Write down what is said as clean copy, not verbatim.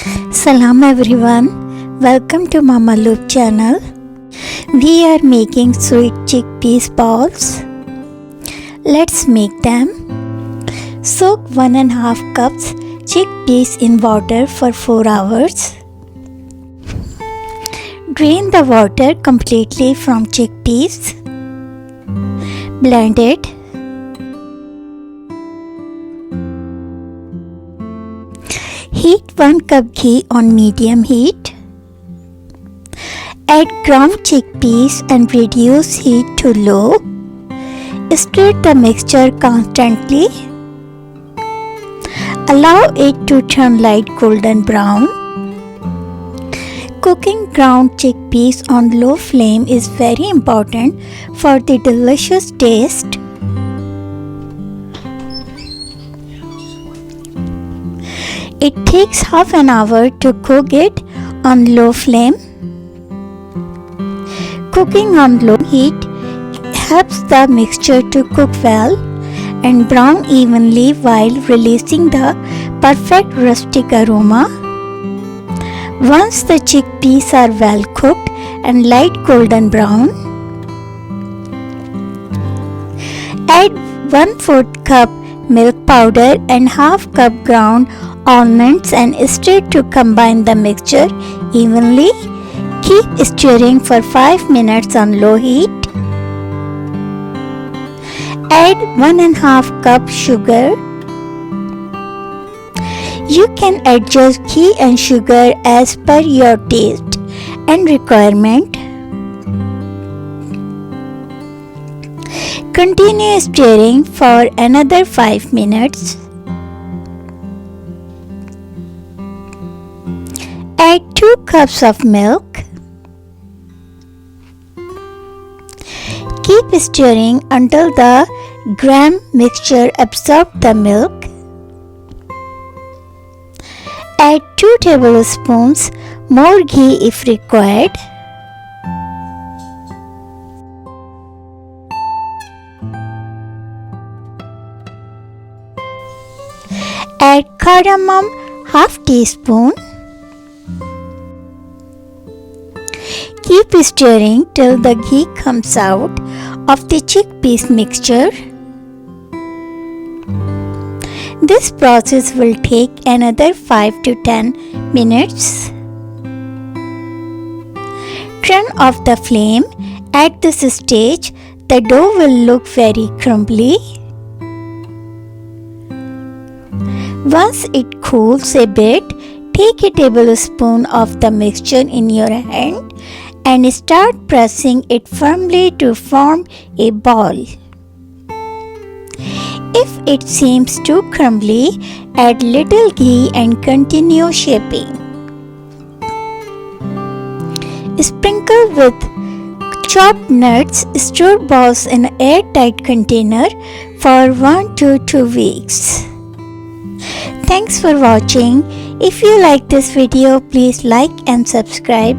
Salam everyone, welcome to Mama Loop channel. We are making sweet chickpeas balls. Let's make them. Soak 1.5 cups chickpeas in water for 4 hours. Drain the water completely from chickpeas. Blend it. Heat 1 cup ghee on medium heat. Add ground chickpeas and reduce heat to low. Stir the mixture constantly. Allow it to turn light golden brown. Cooking ground chickpeas on low flame is very important for the delicious taste. It takes half an hour to cook it on low flame. Cooking on low heat helps the mixture to cook well and brown evenly while releasing the perfect rustic aroma. Once the chickpeas are well cooked and light golden brown, add 1/4 cup milk powder and half cup ground almonds and stir to combine the mixture evenly. Keep stirring for 5 minutes on low heat. Add 1.5 cup sugar. You can adjust ghee and sugar as per your taste and requirement. Continue stirring for another 5 minutes. Add 2 cups of milk. Keep stirring until the gram mixture absorbs the milk. Add 2 tablespoons more ghee if required. Add cardamom half teaspoon. Keep stirring till the ghee comes out of the chickpeas mixture. This process will take another 5 to 10 minutes. Turn off the flame. At this stage, the dough will look very crumbly. Once it cools a bit, take a tablespoon of the mixture in your hand and start pressing it firmly to form a ball. If it seems too crumbly, add little ghee and continue shaping. Sprinkle with chopped nuts. Store balls in an airtight container for 1 to 2 weeks. Thanks for watching. If you like this video, please like and subscribe.